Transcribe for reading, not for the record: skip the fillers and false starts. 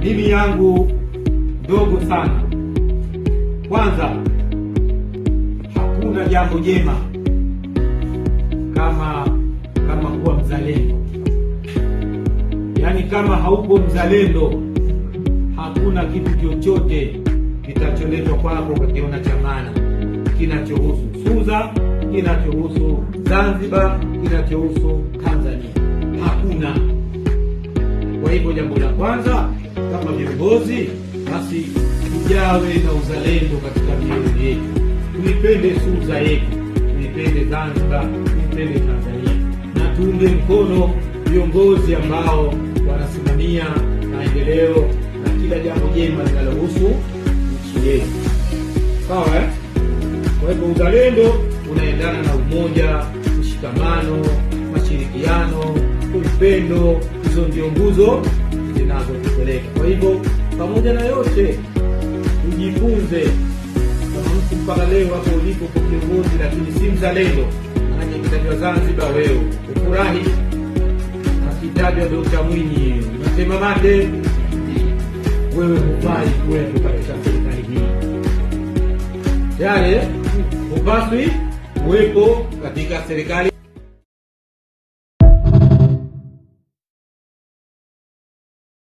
Mimi yangu ndogo sana. Kwanza, hakuna jambo jema kama kuwa mzalendo. Yaani kama hauko mzalendo, hakuna kitu chochote kitacholetwa kwako ukakiona cha maana, kinachohusu Suza, kinachohusu Zanzibar, kinachohusu Tanzania. Hakuna. Kwa hivyo jambo la kwanza, kama viongozi, basi tujawe na uzalendo katika mioyo yetu. Tuipende Suza yetu, tuipende Zanzibar, tuipende Tanzania, na tuunge mkono viongozi ambao wanasimamia maendeleo na kila jambo jema linalohusu nchi yetu. Sawa, eh? Kwa hivyo uzalendo unaendana na umoja, mshikamano, mashirikiano, upendo. Hizo ndio nguzo zinazotupeleka. Kwa hivyo pamoja na yote, tujifunze. Kama mtu mpaka leo hapo ulipo kwa kiongozi lakini si mzalendo, maana kitajwa Zanzibar wewe ufurahi, akitajwa Dr. Mwinyi unasema mate, wewe hufai kuwepo katika serikali hii. Yale hupaswi kuwepo katika serikali